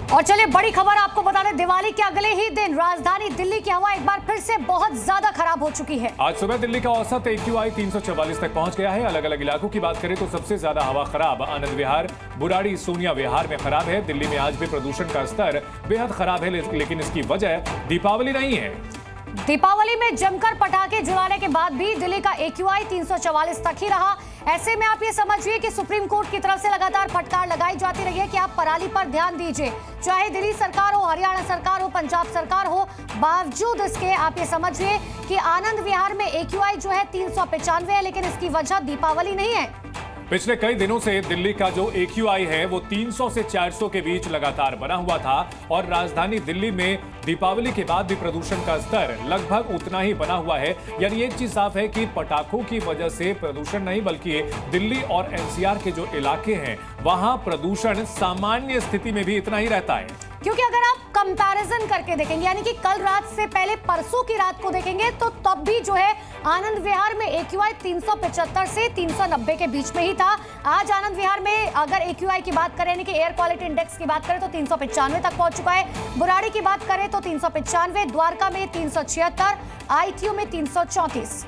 और चलिए बड़ी खबर आपको बता दें, दिवाली के अगले ही दिन राजधानी दिल्ली की हवा एक बार फिर से बहुत ज्यादा खराब हो चुकी है। आज सुबह दिल्ली का औसत AQI 344 तक पहुंच गया है। अलग अलग इलाकों की बात करें तो सबसे ज्यादा हवा खराब आनंद विहार, बुराड़ी, सोनिया विहार में खराब है। दिल्ली में आज भी प्रदूषण का स्तर बेहद खराब है, लेकिन इसकी वजह दीपावली नहीं है। दीपावली में जमकर पटाखे जलाने के बाद भी दिल्ली का AQI 344 तक ही रहा। ऐसे में आप ये समझिए कि सुप्रीम कोर्ट की तरफ से लगातार फटकार लगाई जाती रही है कि आप पराली पर ध्यान दीजिए। चाहे दिल्ली सरकार हो, हरियाणा सरकार हो, पंजाब सरकार हो, बावजूद इसके आप ये समझिए कि आनंद विहार में AQI जो है 395 है, लेकिन इसकी वजह दीपावली नहीं है। पिछले कई दिनों से दिल्ली का जो AQI है वो 300 से 400 के बीच लगातार बना हुआ था और राजधानी दिल्ली में दीपावली के बाद भी प्रदूषण का स्तर लगभग उतना ही बना हुआ है। यानी एक चीज साफ है कि पटाखों की वजह से प्रदूषण नहीं, बल्कि दिल्ली और NCR के जो इलाके हैं वहां प्रदूषण सामान्य स्थिति में भी इतना ही रहता है। क्योंकि अगर आप कंपैरिजन करके देखेंगे, यानी कि कल रात से पहले परसों की रात को देखेंगे, तो तब भी जो है आनंद विहार में AQI 375 से 390 के बीच में ही था। आज आनंद विहार में अगर AQI की बात करें, यानी कि एयर क्वालिटी इंडेक्स की बात करें, तो 395 तक पहुंच चुका है। बुराड़ी की बात करें तो 395, द्वारका में 376, ITO में 334।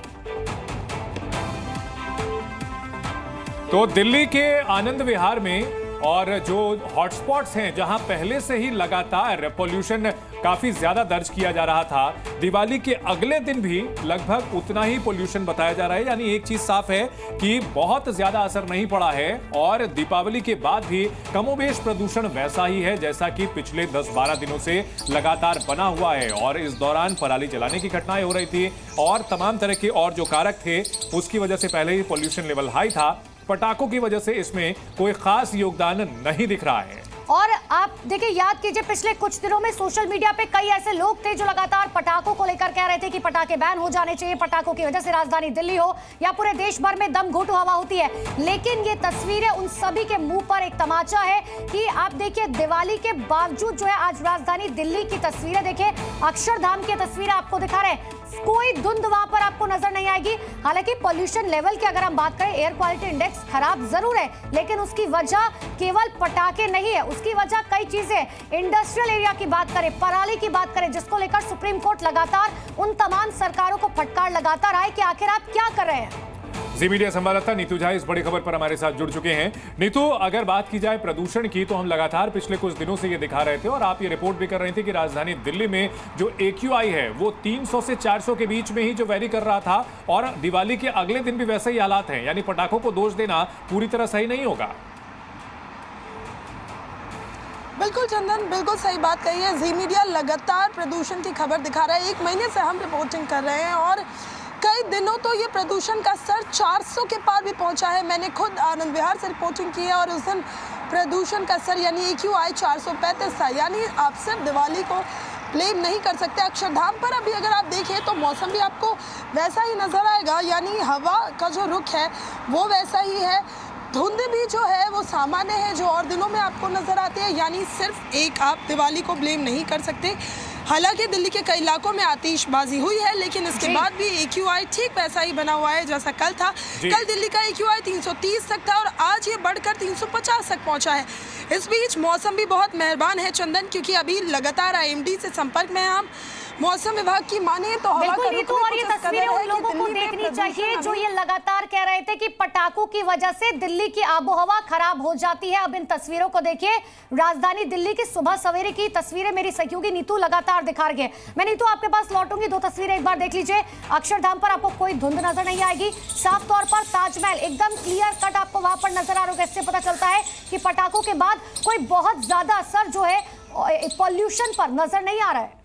तो दिल्ली के आनंद विहार में और जो हॉटस्पॉट्स हैं जहां पहले से ही लगातार पोल्यूशन काफी ज्यादा दर्ज किया जा रहा था, दिवाली के अगले दिन भी लगभग उतना ही पोल्यूशन बताया जा रहा है। यानी एक चीज साफ है कि बहुत ज्यादा असर नहीं पड़ा है और दीपावली के बाद भी कमोबेश प्रदूषण वैसा ही है जैसा कि पिछले 10-12 दिनों से लगातार बना हुआ है। और इस दौरान पराली जलाने की घटनाएं हो रही थी और तमाम तरह के और जो कारक थे उसकी वजह से पहले ही पोल्यूशन लेवल हाई था। पटाखों की वजह से इसमें कोई खास योगदान नहीं दिख रहा है। और आप देखिए, याद कीजिए पिछले कुछ दिनों में सोशल मीडिया पे कई ऐसे लोग थे जो लगातार पटाखों को लेकर कह रहे थे कि पटाखे बैन हो जाने चाहिए, पटाखों की वजह से राजधानी दिल्ली हो या पूरे देश भर में दम घोटू हवा होती है। लेकिन ये तस्वीरें उन सभी के मुंह पर एक तमाचा है कि आप देखिए, दिवाली के बावजूद जो है आज राजधानी दिल्ली की तस्वीरें देखिए, अक्षरधाम की तस्वीरें आपको दिखा रहे हैं, कोई धुंध वहां पर आपको नजर नहीं आएगी। हालांकि पोल्यूशन लेवल की अगर हम बात करें, एयर क्वालिटी इंडेक्स खराब जरूर है, लेकिन उसकी वजह केवल पटाखे नहीं है, उसकी वजह कई चीजें। इंडस्ट्रियल एरिया की बात करें, पराली की बात करें, जिसको लेकर सुप्रीम कोर्ट लगातार उन तमाम सरकारों को फटकार लगाता रहा है कि आखिर आप क्या कर रहे हैं। जी मीडिया संवाददाता नीतू झा इस बड़ी खबर पर हमारे साथ जुड़ चुके हैं। नीतू, अगर बात की जाए प्रदूषण की तो हम लगातार पिछले कुछ दिनों से ये दिखा रहे थे और आप ये रिपोर्ट भी कर रहे थे कि राजधानी दिल्ली में जो AQI है वो 300 से 400 के बीच में ही जो वेरी कर रहा था और दिवाली के अगले दिन भी वैसे ही हालात हैं। यानी पटाखों को दोष देना पूरी तरह सही नहीं होगा। बिल्कुल चंदन, बिल्कुल सही बात कही है। जी मीडिया लगातार प्रदूषण की खबर दिखा रहा है। 1 महीने से हम रिपोर्टिंग कर रहे हैं और कई दिनों तो ये प्रदूषण का स्तर 400 के पार भी पहुंचा है। मैंने खुद आनंद विहार से रिपोर्टिंग की है और उस दिन प्रदूषण का स्तर यानी AQI 435 था। यानी आप सिर्फ दिवाली को ब्लेम नहीं कर सकते। अक्षरधाम पर अभी अगर आप देखें तो मौसम भी आपको वैसा ही नजर आएगा, यानी हवा का जो रुख है वो वैसा ही है। धुंध भी जो है वो सामान्य है जो और दिनों में आपको नजर आती है। यानी सिर्फ एक आप दिवाली को ब्लेम नहीं कर सकते। हालांकि दिल्ली के कई इलाकों में आतिशबाजी हुई है, लेकिन इसके बाद भी AQI ठीक वैसा ही बना हुआ है जैसा कल था। कल दिल्ली का AQI 330 तक था और आज ये बढ़कर 350 तक पहुंचा है। इस बीच मौसम भी बहुत मेहरबान है चंदन, क्योंकि अभी लगातार IMD से संपर्क में हैं हम। मौसम विभाग की माने तो हवा का रुख और ये तस्वीरें उन लोगों को देखनी चाहिए जो ये लगातार कह रहे थे कि पटाखों की वजह से दिल्ली की आबोहवा खराब हो जाती है। अब इन तस्वीरों को देखिए, राजधानी दिल्ली की सुबह सवेरे की तस्वीरें मेरी सहयोगी नीतू लगातार दिखा रही है। मैं नीतू आपके पास लौटूंगी, 2 तस्वीरें एक बार देख लीजिए। अक्षरधाम पर आपको कोई धुंध नजर नहीं आएगी, साफ तौर पर ताजमहल एकदम क्लियर कट आपको वहां पर नजर आ रहा होगा। इससे पता चलता है कि पटाखों के बाद कोई बहुत ज्यादा असर जो है पॉल्यूशन पर नजर नहीं आ रहा है।